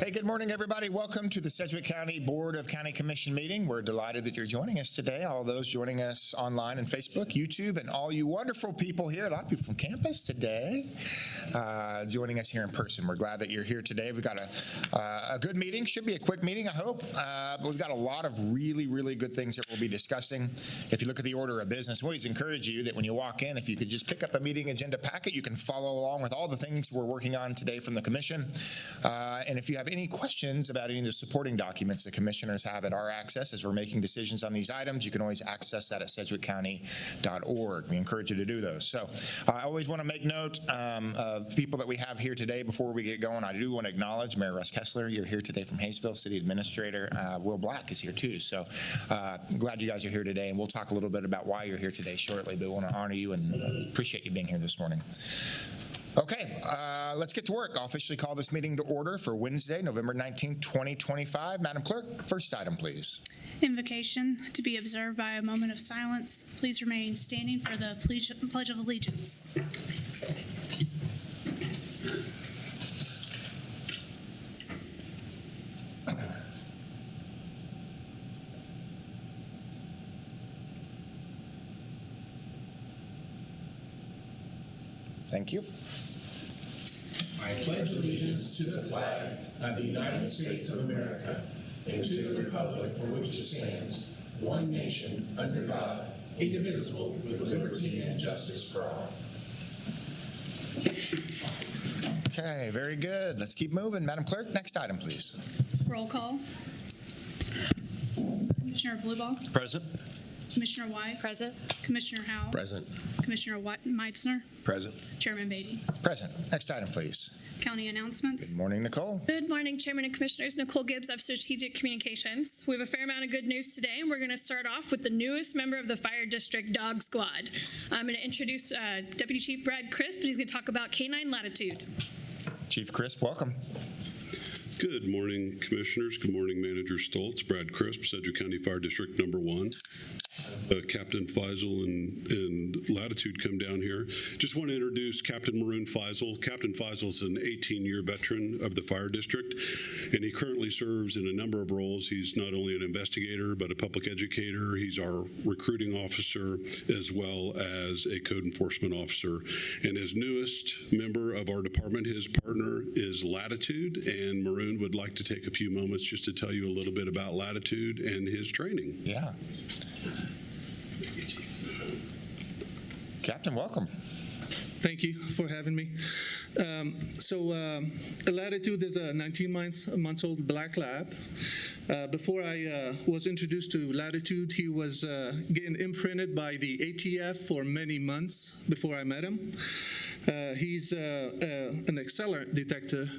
Hey, good morning, everybody. Welcome to the Sedgwick County Board of County Commission meeting. We're delighted that you're joining us today, all those joining us online on Facebook, YouTube, and all you wonderful people here, a lot of people from campus today, joining us here in person. We're glad that you're here today. We've got a good meeting. Should be a quick meeting, I hope. But we've got a lot of really good things that we'll be discussing. If you look at the order of business, we always encourage you that when you walk in, if you could just pick up a meeting agenda packet, you can follow along with all the things we're working on today from the commission. And if you have any questions about any of the supporting documents the commissioners have at our access as we're making decisions on these items, you can always access that at sedgwickcounty.org. We encourage you to do those. So I always want to make note of people that we have here today before we get going. I do want to acknowledge Mayor Russ Kessler. You're here today from Hayesville. City Administrator Will Black is here too. So glad you guys are here today, and we'll talk a little bit about why you're here today shortly, but we want to honor you and appreciate you being here this morning. Okay, let's get to work. I'll officially call this meeting to order for Wednesday, November 19, 2025. Madam Clerk, first item, please. Invocation to be observed by a moment of silence. Please remain standing for the Pledge of Allegiance. Thank you. I pledge allegiance to the flag of the United States of America and to the republic for which it stands, one nation, under God, indivisible, with liberty and justice for all. Okay, very good. Let's keep moving. Madam Clerk, next item, please. Roll call. Commissioner Blueball. Present. Commissioner Weiss. Present. Commissioner Howell. Present. Commissioner Meitzner. Present. Chairman Beatty. Present. Next item, please. County announcements. Good morning, Nicole. Good morning, Chairman and Commissioners. Nicole Gibbs of Strategic Communications. We have a fair amount of good news today, and we're going to start off with the newest member of the Fire District Dog Squad. I'm going to introduce Deputy Chief Brad Crisp, and he's going to talk about Canine Latitude. Chief Crisp, welcome. Good morning, Commissioners. Good morning, Manager Stoltz. Brad Crisp, Sedgwick County Fire District Number 1. Captain Faisal and Latitude come down here. Just want to introduce Captain Maroon Faisal. Captain Faisal is an 18-year veteran of the Fire District, and he currently serves in a number of roles. He's not only an investigator, but a public educator. He's our recruiting officer, as well as a code enforcement officer. And his newest member of our department, his partner, is Latitude, and Maroon would like to take a few moments just to tell you a little bit about Latitude and his training. Yeah. Captain, welcome. Thank you for having me. Latitude is a 19-month-old black lab. Before I was introduced to Latitude, he was getting imprinted by the ATF for many months before I met him. He's an excellent detective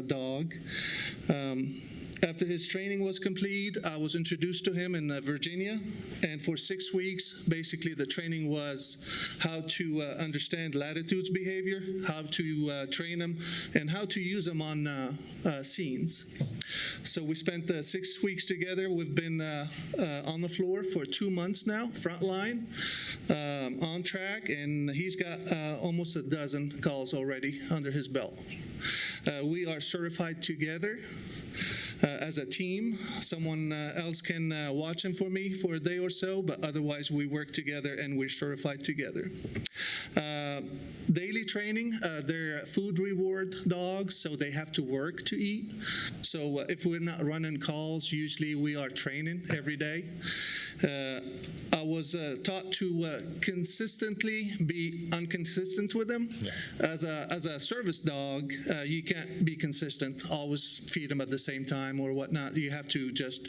dog. After his training was complete, I was introduced to him in Virginia, and for 6 weeks, basically the training was how to understand Latitude's behavior, how to train him, and how to use him on scenes. So we spent 6 weeks together. We've been on the floor for 2 months now, frontline, on track, and he's got almost a dozen calls already under his belt. We are certified together. As a team. Someone else can watch him for me for a day or so, but otherwise we work together and we're certified together. Daily training, they're food reward dogs, so they have to work to eat. So if we're not running calls, usually we are training every day. I was taught to consistently be inconsistent with them. Yeah. As a service dog, you can't be consistent, always feed them at the same time or whatnot. You have to just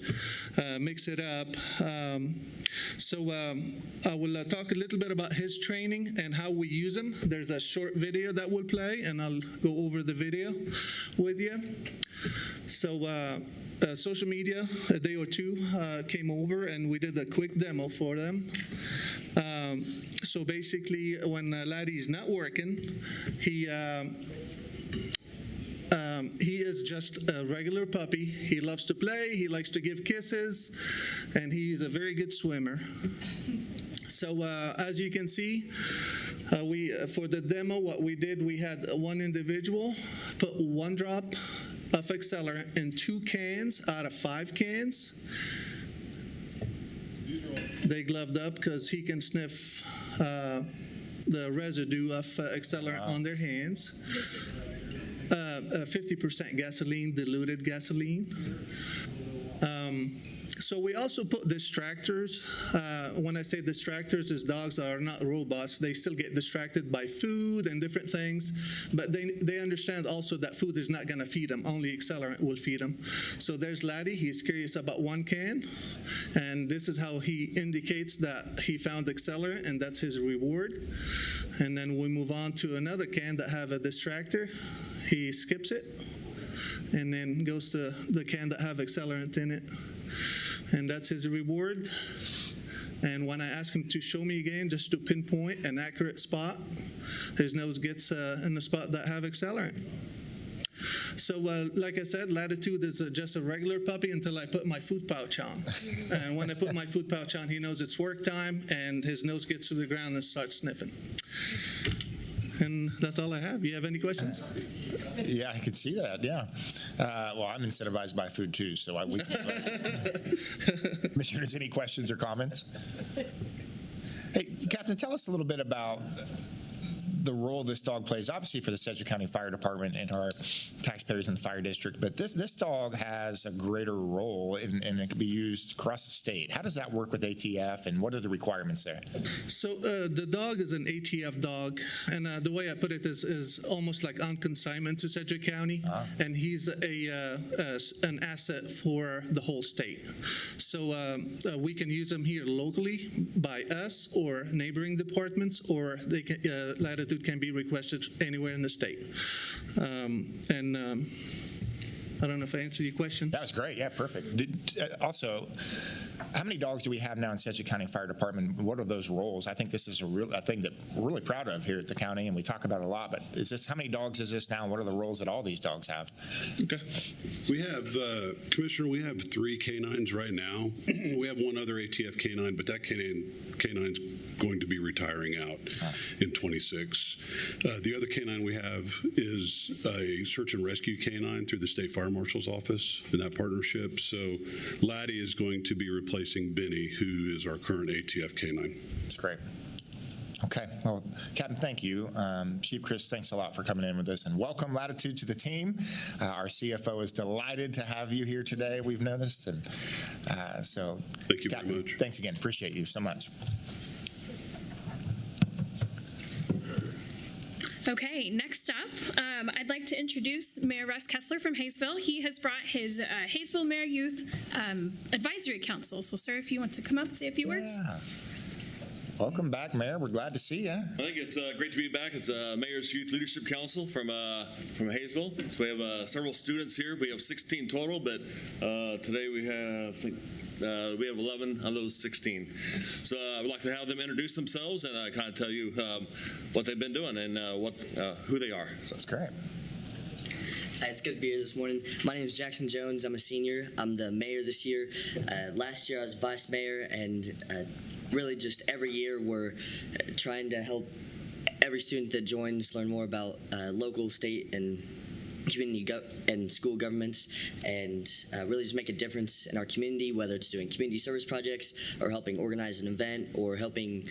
mix it up. I will talk a little bit about his training and how we use him. There's a short video that will play, and I'll go over the video with you. Social media, a day or two, came over and we did a quick demo for them. So basically, when Laddie's not working, he is just a regular puppy. He loves to play, he likes to give kisses, and he's a very good swimmer. So as you can see, for the demo, what we did, we had one individual put one drop of accelerant in 2 cans out of 5 cans. They gloved up because he can sniff the residue of accelerant on their hands. 50% gasoline, diluted gasoline. So we also put distractors. When I say distractors, is dogs are not robots. They still get distracted by food and different things, but they understand also that food is not going to feed them. Only accelerant will feed them. So there's Laddie. He's curious about 1 can, and this is how he indicates that he found accelerant, and that's his reward. And then we move on to another can that have a distractor. He skips it, and then goes to the can that have accelerant in it. And that's his reward. And when I ask him to show me again, just to pinpoint an accurate spot, his nose gets in the spot that have accelerant. So like I said, Latitude is just a regular puppy until I put my food pouch on. And when I put my food pouch on, he knows it's work time, and his nose gets to the ground and starts sniffing. And that's all I have. You have any questions? Yeah, I can see that, yeah. Well, I'm incentivized by food too, so we can. Commissioners, any questions or comments? Hey, Captain, tell us a little bit about the role this dog plays, obviously for the Sedgwick County Fire Department and our taxpayers in the fire district, but this dog has a greater role and it can be used across the state. How does that work with ATF, and what are the requirements there? So the dog is an ATF dog, and the way I put it is almost like on consignment to Sedgwick County, and he's an asset for the whole state. So we can use him here locally by us or neighboring departments, or they can, Latitude can be requested anywhere in the state. I don't know if I answered your question. That was great. Yeah, perfect. Also, how many dogs do we have now in Sedgwick County Fire Department? What are those roles? I think this is a thing that we're really proud of here at the county, and we talk about it a lot. But how many dogs is this now? And what are the roles that all these dogs have? Okay. We have, Commissioner, we have 3 canines right now. We have 1 other ATF canine, but that canine's going to be retiring out in 26. The other canine we have is a search and rescue canine through the State Fire Marshal's office in that partnership. So Laddie is going to be replacing Benny, who is our current ATF canine. That's great. Okay. Well, Captain, thank you. Chief Chris, thanks a lot for coming in with us, and welcome Latitude to the team. Our CFO is delighted to have you here today, we've noticed. And so thank you Captain, very much. Thanks again. Appreciate you so much. Okay, next up, I'd like to introduce Mayor Russ Kessler from Hayesville. He has brought his Hayesville Mayor Youth Advisory Council. So, sir, if you want to come up and say a few words. Welcome back, Mayor. We're glad to see you. I think it's great to be back. It's Mayor's Youth Leadership Council from Hayesville. So we have several students here. We have 16 total, but today we have, we have 11 of those 16. So I would like to have them introduce themselves and kind of tell you what they've been doing and who they are. So. That's great. Hi, it's good to be here this morning. My name is Jackson Jones. I'm a senior. I'm the mayor this year. Last year I was vice mayor, and really just every year we're trying to help every student that joins learn more about local, state, and community and school governments, and really just make a difference in our community, whether it's doing community service projects or helping organize an event or helping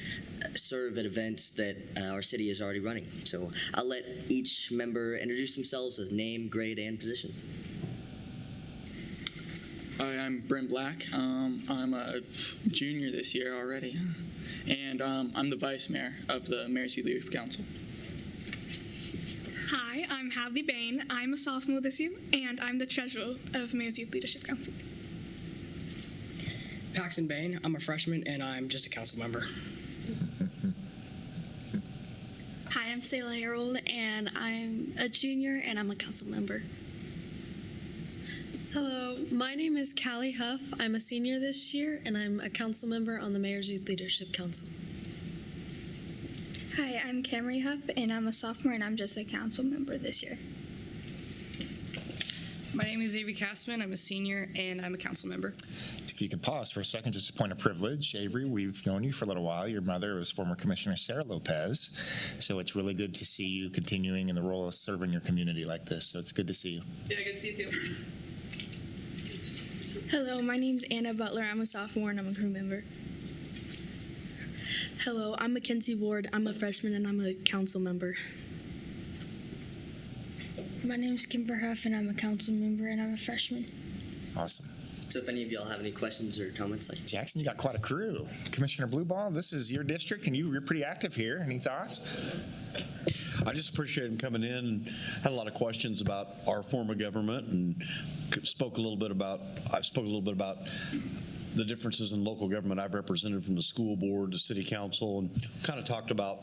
serve at events that our city is already running. So I'll let each member introduce themselves with name, grade, and position. Hi, I'm Brent Black. I'm a junior this year already, and I'm the vice mayor of the Mayor's Youth Leadership Council. Hi, I'm Hadley Bain. I'm a sophomore this year, and I'm the treasurer of Mayor's Youth Leadership Council. Paxton Bain. I'm a freshman, and I'm just a council member. Hi, I'm Sayla Harold, and I'm a junior, and I'm a council member. Hello, my name is Callie Huff. I'm a senior this year, and I'm a council member on the Mayor's Youth Leadership Council. Hi, I'm Camry Huff, and I'm a sophomore, and I'm just a council member this year. My name is Avery Castman. I'm a senior, and I'm a council member. If you could pause for a second, just a point of privilege. Avery, we've known you for a little while. Your mother was former Commissioner Sarah Lopez, so it's really good to see you continuing in the role of serving your community like this, so it's good to see you. Yeah, good to see you too. Hello, my name's Anna Butler. I'm a sophomore and I'm a crew member. Hello, I'm Mackenzie Ward. I'm a freshman and I'm a council member. My name's Kimber Huff and I'm a council member and I'm a freshman. Awesome. So if any of y'all have any questions or comments, like Jackson, you got quite a crew. Commissioner Blueball, this is your district, and you're pretty active here. Any thoughts? I just appreciate him coming in and had a lot of questions about our form of government and spoke a little bit about the differences in local government I've represented, from the school board to city council, and kind of talked about,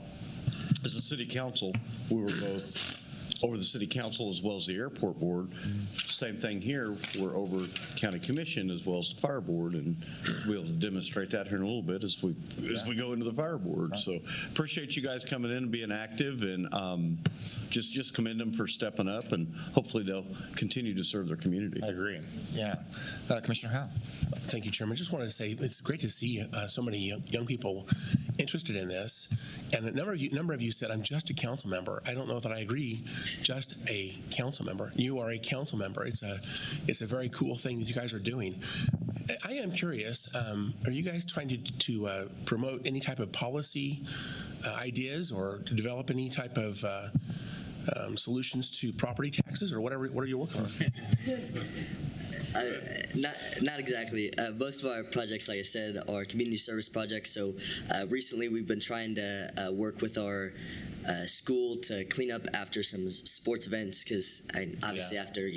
as a city council, we were both over the city council as well as the airport board. Same thing here, we're over county commission as well as the fire board, and we'll demonstrate that here in a little bit as we go into the fire board. So appreciate you guys coming in and being active, and just commend them for stepping up, and hopefully they'll continue to serve their community. I agree. Yeah. Commissioner Howe. Thank you, Chairman. Just wanted to say it's great to see so many young people interested in this. And a number of you said, I'm just a council member. I don't know that I agree. Just a council member. You are a council member. It's a very cool thing that you guys are doing. I am curious, are you guys trying to promote any type of policy ideas, or to develop any type of solutions to property taxes, or whatever? What are you working on? Not exactly. Most of our projects, like I said, are community service projects. So recently we've been trying to work with our school to clean up after some sports events, because obviously after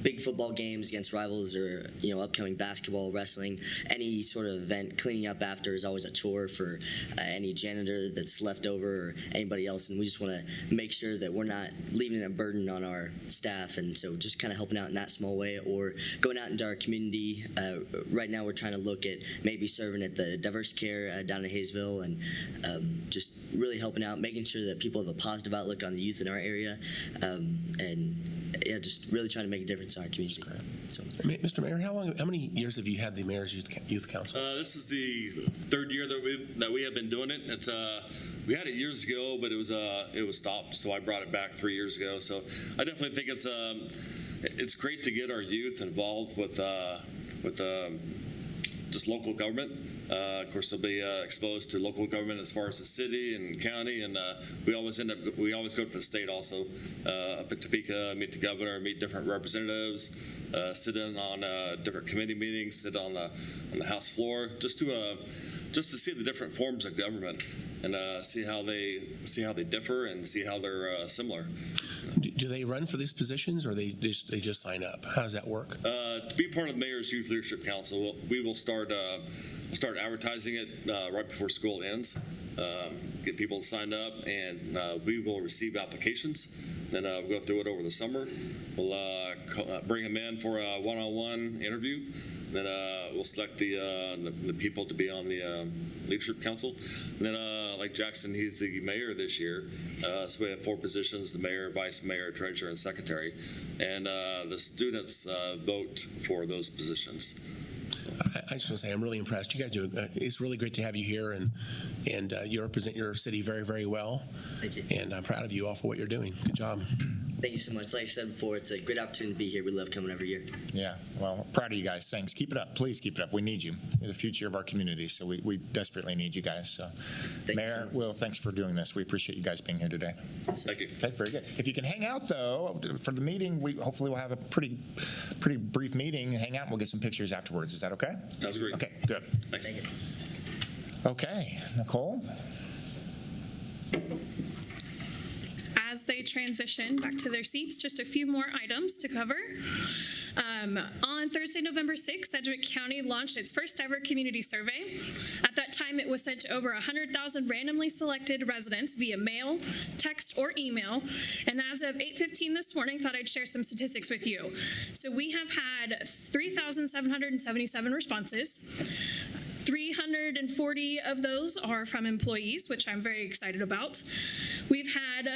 big football games against rivals, or upcoming basketball, wrestling, any sort of event, cleaning up after is always a chore for any janitor that's left over or anybody else, and we just want to make sure that we're not leaving a burden on our staff. And so just kind of helping out in that small way, or going out into our community. Right now we're trying to look at maybe serving at the diverse care down in Hayesville, and just really helping out, making sure that people have a positive outlook on the youth in our area, and just really trying to make a difference in our community. So, Mr. Mayor, how many years have you had the Mayor's Youth Council? This is the third year that we have been doing it. It's we had it years ago, but it was stopped, so I brought it back 3 years ago. So I definitely think it's great to get our youth involved with just local government. Of course, they'll be exposed to local government as far as the city and county, and we always go to the state also, up at Topeka, meet the governor, meet different representatives, sit in on different committee meetings, sit on the House floor, just to see the different forms of government, and see how they differ and see how they're similar. Do they run for these positions, or they just sign up? How does that work? To be part of the Mayor's Youth Leadership Council, we will start advertising it right before school ends. Get people signed up, and we will receive applications. Then we'll go through it over the summer. We'll bring them in for a one-on-one interview. Then we'll select the people to be on the leadership council. And then, like Jackson, he's the mayor this year. So we have 4 positions: the mayor, vice mayor, treasurer, and secretary. And the students vote for those positions. I just want to say I'm really impressed. You guys do. It's really great to have you here, and you represent your city very, very well. Thank you. And I'm proud of you all for what you're doing. Good job. Thank you so much. Like I said before, it's a great opportunity to be here. We love coming every year. Yeah, well, proud of you guys. Thanks. Keep it up. Please keep it up. We need you. You're the future of our community, so we desperately need you guys. So, Mayor, Will, thanks for doing this. We appreciate you guys being here today. Thank you. Okay, very good. If you can hang out, though, for the meeting, hopefully we'll have a pretty brief meeting. Hang out, and we'll get some pictures afterwards. Is that okay? Sounds great. Okay, good. Thanks. Thank you. Okay, Nicole? As they transition back to their seats, just a few more items to cover. On Thursday, November 6th, Sedgwick County launched its first ever community survey. At that time, it was sent to over 100,000 randomly selected residents via mail, text, or email. And as of 8:15 this morning, thought I'd share some statistics with you. So we have had 3,777 responses. 340 of those are from employees, which I'm very excited about. We've had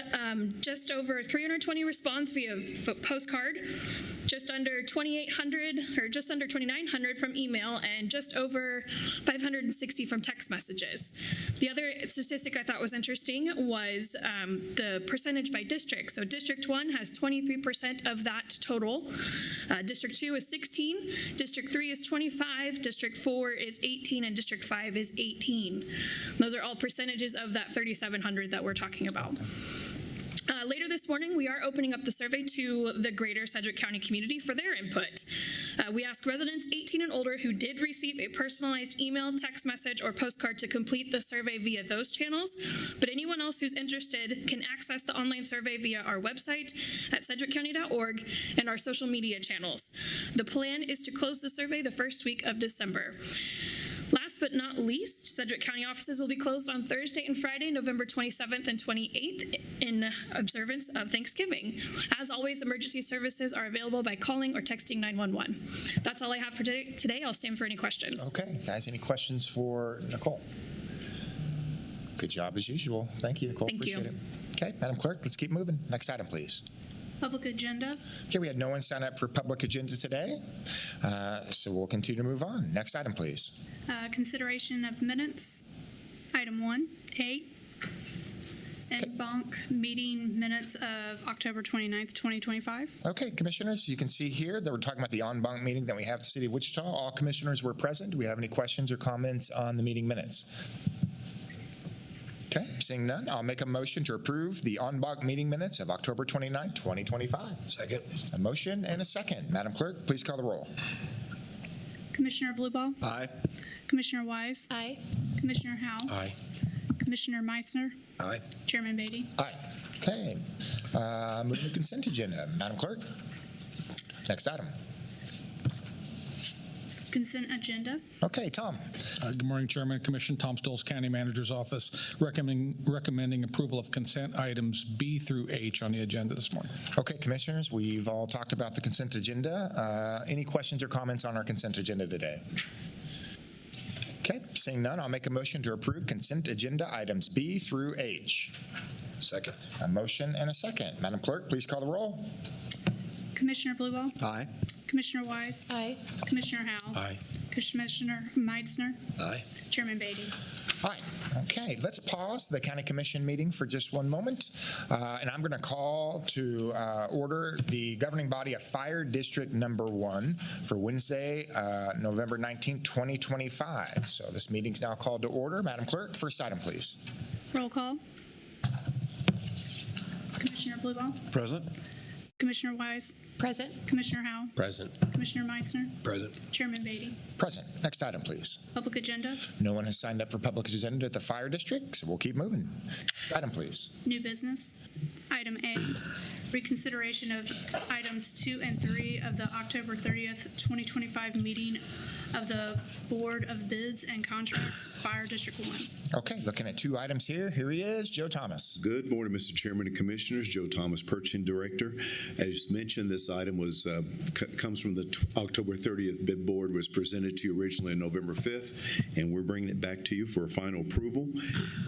just over 320 response via postcard, just under 2,800 or just under 2,900 from email, and just over 560 from text messages. The other statistic I thought was interesting was the percentage by district. So District 1 has 23% of that total. District 2 is 16, District 3 is 25, District 4 is 18, and District 5 is 18. Those are all percentages of that 3,700 that we're talking about. Later this morning, we are opening up the survey to the greater Sedgwick County community for their input. We ask residents 18 and older who did receive a personalized email, text message, or postcard to complete the survey via those channels, but anyone else who's interested can access the online survey via our website at sedgwickcounty.org and our social media channels. The plan is to close the survey the first week of December. Last but not least, Sedgwick County offices will be closed on Thursday and Friday, November 27th and 28th in observance of Thanksgiving. As always, emergency services are available by calling or texting 911. That's all I have for today. I'll stand for any questions. Okay, guys, any questions for Nicole? Good job as usual. Thank you, Nicole. Thank you. Appreciate it. Okay, Madam Clerk, let's keep moving. Next item, please. Public agenda. Okay, we had no one sign up for public agenda today, so we'll continue to move on. Next item, please. Consideration of minutes. Item 1A. And BONC meeting minutes of October 29th, 2025. Okay, commissioners, you can see here that we're talking about the en banc meeting that we have at the City of Wichita. All commissioners were present. Do we have any questions or comments on the meeting minutes? Okay, seeing none, I'll make a motion to approve the en banc meeting minutes of October 29, 2025. Second. A motion and a second. Madam Clerk, please call the roll. Commissioner Blueball. Aye. Commissioner Wise. Aye. Commissioner Howell. Aye. Commissioner Meitzner. Aye. Chairman Beatty. Aye. Okay, moving to consent agenda. Madam Clerk, next item. Consent agenda. Okay, Tom. Good morning, Chairman and Commission. Tom Stoltz, County Manager's Office, recommending approval of consent items B through H on the agenda this morning. Okay, commissioners, we've all talked about the consent agenda. Any questions or comments on our consent agenda today? Okay, seeing none, I'll make a motion to approve consent agenda items B through H. Second. A motion and a second. Madam Clerk, please call the roll. Commissioner Blueball. Aye. Commissioner Wise. Aye. Commissioner Howell. Aye. Commissioner Meitzner. Aye. Chairman Beatty. Aye. Okay, let's pause the County Commission meeting for just one moment. And I'm going to call to order the governing body of Fire District Number 1 for Wednesday, November 19, 2025. So this meeting's now called to order. Madam Clerk, first item, please. Roll call. Commissioner Blueball. Present. Commissioner Wise. Present. Commissioner Howell. Present. Commissioner Meitzner. Present. Chairman Beatty. Present. Next item, please. Public agenda. No one has signed up for public agenda at the Fire District, so we'll keep moving. Item, please. New business. Item A, reconsideration of items 2 and 3 of the October 30th, 2025 meeting of the Board of Bids and Contracts, Fire District 1. Okay, looking at two items here. Here he is, Joe Thomas. Good morning, Mr. Chairman and Commissioners. Joe Thomas, Purchasing Director. As mentioned, this item was comes from the October 30th bid board, was presented to you originally on November 5th, and we're bringing it back to you for final approval.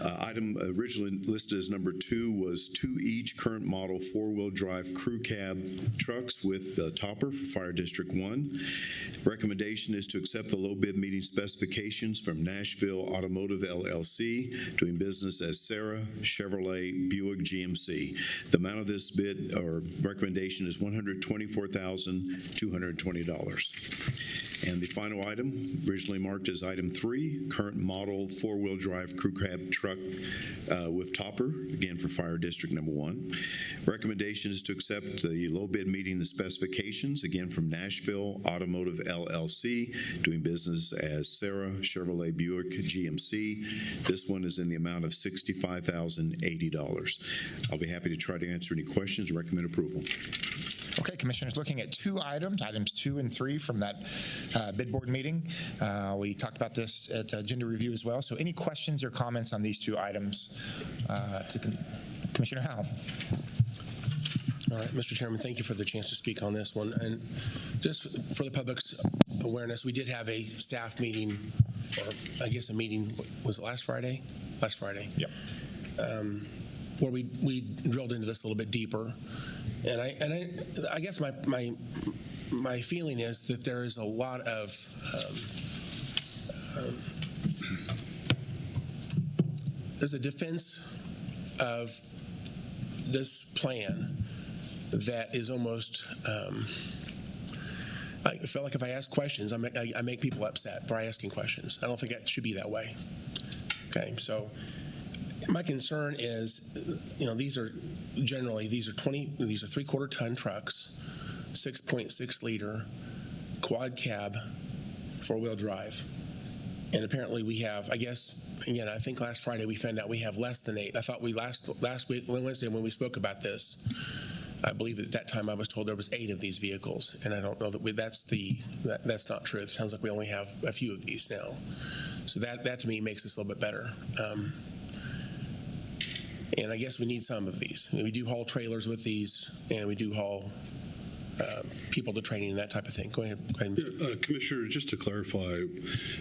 Item originally listed as number 2 was 2 each current model 4-wheel drive crew cab trucks with topper for Fire District 1. Recommendation is to accept the low bid meeting specifications from Nashville Automotive LLC, doing business as Sarah Chevrolet Buick GMC. The amount of this bid or recommendation is $124,220. And the final item, originally marked as item 3, current model 4-wheel drive crew cab truck with topper, again for Fire District Number 1. Recommendation is to accept the low bid meeting the specifications, again from Nashville Automotive LLC, doing business as Sarah Chevrolet Buick GMC. This one is in the amount of $65,080. I'll be happy to try to answer any questions and recommend approval. Okay, Commissioners, looking at two items, items 2 and 3 from that bid board meeting. We talked about this at agenda review as well. So any questions or comments on these two items to Commissioner Howell? All right, Mr. Chairman, thank you for the chance to speak on this one. And just for the public's awareness, we did have a staff meeting or I guess a meeting, was it last Friday? Last Friday. Yep. Where we drilled into this a little bit deeper. And I guess my feeling is that there is a lot of there's a defense of this plan that is almost I feel like if I ask questions, I make people upset by asking questions. I don't think that should be that way. Okay, so my concern is, these are 3/4 ton trucks, 6.6 liter, quad cab, 4-wheel drive. And apparently we have, I guess, again, I think last Friday we found out we have less than 8. I thought we last week, Wednesday, when we spoke about this, I believe at that time I was told there was 8 of these vehicles, and I don't know that that's not true. It sounds like we only have a few of these now. So that to me makes this a little bit better. And I guess we need some of these. We do haul trailers with these, and we do haul people to training and that type of thing. Go ahead. Commissioner, just to clarify,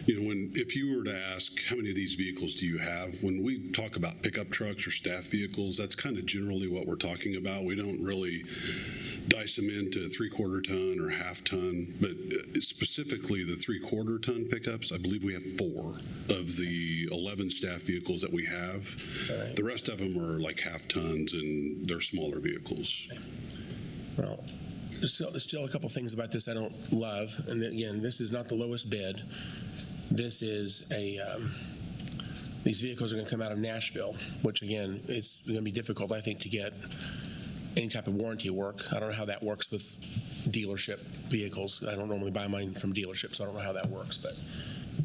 if you were to ask how many of these vehicles do you have, when we talk about pickup trucks or staff vehicles, that's kind of generally what we're talking about. We don't really dice them into 3/4 ton or half ton, but specifically the 3/4 ton pickups, I believe we have 4 of the 11 staff vehicles that we have. Right. The rest of them are like half tons, and they're smaller vehicles. Well, there's still a couple things about this I don't love. And again, this is not the lowest bid. This is these vehicles are going to come out of Nashville, which again, it's going to be difficult, I think, to get any type of warranty work. I don't know how that works with dealership vehicles. I don't normally buy mine from dealerships, so I don't know how that works. But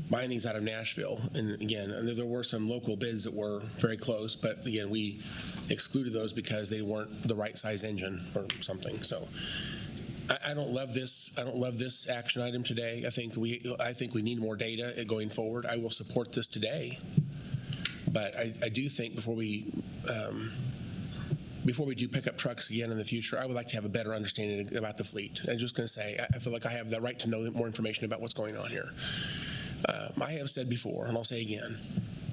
buying these out of Nashville, and again, there were some local bids that were very close, but again, we excluded those because they weren't the right size engine or something. So I don't love this. I don't love this action item today. I think we need more data going forward. I will support this today, but I do think before we do pick up trucks again in the future, I would like to have a better understanding about the fleet. I'm just going to say, I feel like I have the right to know more information about what's going on here. I have said before, and I'll say again,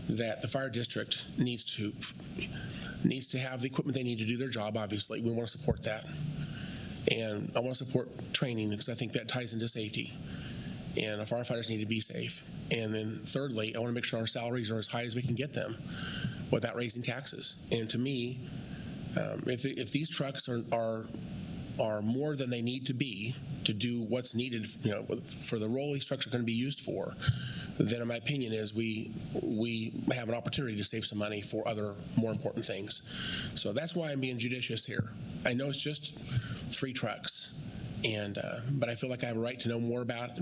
that the fire district needs to have the equipment they need to do their job. Obviously, we want to support that. And I want to support training because I think that ties into safety. And our firefighters need to be safe. And then thirdly, I want to make sure our salaries are as high as we can get them without raising taxes. And to me, if these trucks are more than they need to be to do what's needed, for the role these trucks are going to be used for, then in my opinion is we have an opportunity to save some money for other more important things. So that's why I'm being judicious here. I know it's just 3 trucks, but I feel like I have a right to know more about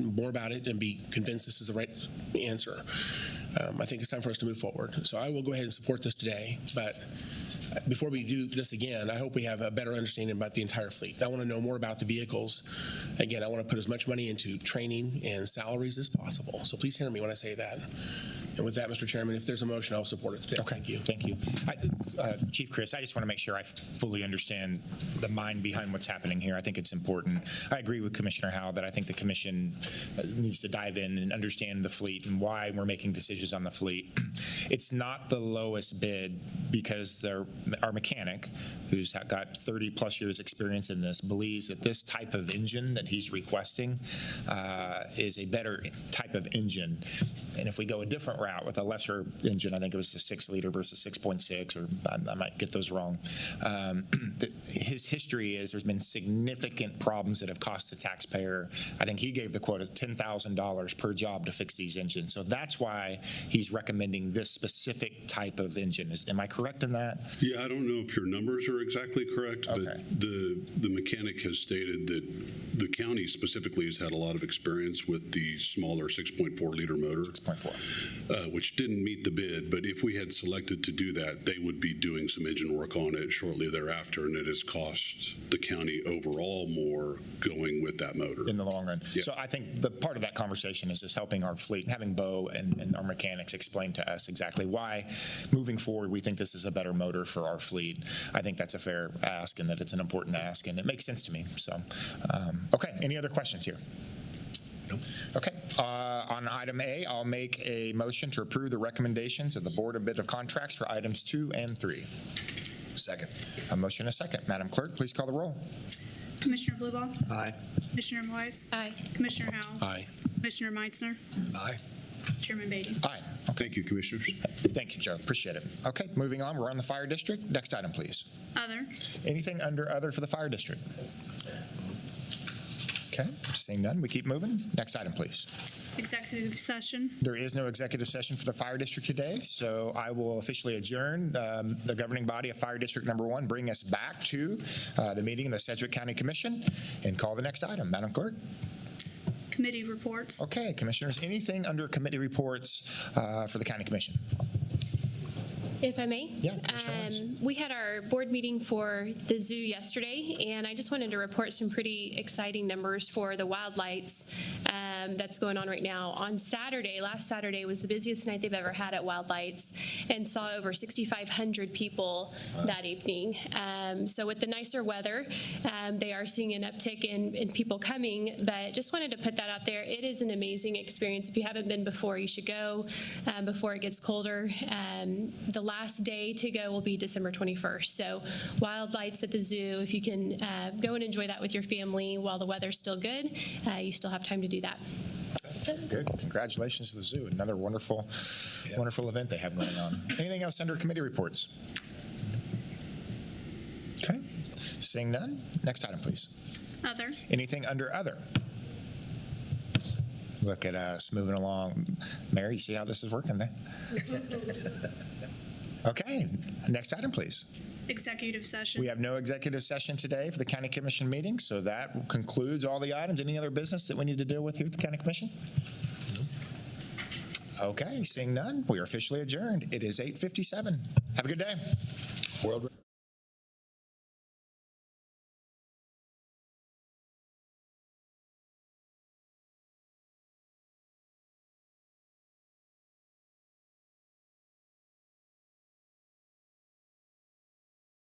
it and be convinced this is the right answer. I think it's time for us to move forward. So I will go ahead and support this today, but before we do this again, I hope we have a better understanding about the entire fleet. I want to know more about the vehicles. Again, I want to put as much money into training and salaries as possible. So please hear me when I say that. And with that, Mr. Chairman, if there's a motion, I'll support it today. Okay. Thank you. Chief Chris, I just want to make sure I fully understand the mind behind what's happening here. I think it's important. I agree with Commissioner Howe that I think the commission needs to dive in and understand the fleet and why we're making decisions on the fleet. It's not the lowest bid because our mechanic, who's got 30 plus years experience in this, believes that this type of engine that he's requesting is a better type of engine. And if we go a different route with a lesser engine, I think it was a 6 liter versus 6.6, or I might get those wrong. His history is there's been significant problems that have cost the taxpayer. I think he gave the quote of $10,000 per job to fix these engines. So that's why he's recommending this specific type of engine. Am I correct in that? Yeah, I don't know if your numbers are exactly correct, Okay. but the mechanic has stated that the county specifically has had a lot of experience with the smaller 6.4 liter motor. 6.4. Which didn't meet the bid, but if we had selected to do that, they would be doing some engine work on it shortly thereafter, and it has cost the county overall more going with that motor. In the long run. Yeah. So I think the part of that conversation is just helping our fleet, having Bo and our mechanics explain to us exactly why moving forward we think this is a better motor for our fleet. I think that's a fair ask and that it's an important ask, and it makes sense to me. So, okay, any other questions here? Okay, on item A, I'll make a motion to approve the recommendations of the Board of Bid of Contracts for items 2 and 3. Second. A motion and a second. Madam Clerk, please call the roll. Commissioner Blueball? Aye. Commissioner Weiss? Aye. Commissioner Howell? Aye. Commissioner Meitzner? Aye. Chairman Beatty? Aye. Thank you, Commissioners. Thank you, Joe. Appreciate it. Okay, moving on. We're on the Fire District. Next item, please. Other. Anything under other for the Fire District? Okay, seeing none, we keep moving. Next item, please. Executive session. There is no executive session for the Fire District today, so I will officially adjourn the governing body of Fire District Number 1, bring us back to the meeting of the Sedgwick County Commission, and call the next item. Madam Clerk? Committee reports. Okay, Commissioners, anything under committee reports for the County Commission? If I may? Yeah, Commissioner Weiss. We had our board meeting for the zoo yesterday, and I just wanted to report some pretty exciting numbers for the wild lights that's going on right now. On Saturday, last Saturday was the busiest night they've ever had at Wild Lights, and saw over 6,500 people that evening. So with the nicer weather, they are seeing an uptick in people coming, but just wanted to put that out there. It is an amazing experience. If you haven't been before, you should go before it gets colder. The last day to go will be December 21st. So Wild Lights at the zoo, if you can go and enjoy that with your family while the weather's still good, you still have time to do that. Good. Congratulations to the zoo. Another wonderful event they have going on. Anything else under committee reports? Okay. Seeing none, next item, please. Other. Anything under other? Look at us moving along. Mary, you see how this is working there? Okay, next item, please. Executive session. We have no executive session today for the County Commission meeting, so that concludes all the items. Any other business that we need to deal with here at the County Commission? Okay, seeing none, we are officially adjourned. It is 8:57. Have a good day. World.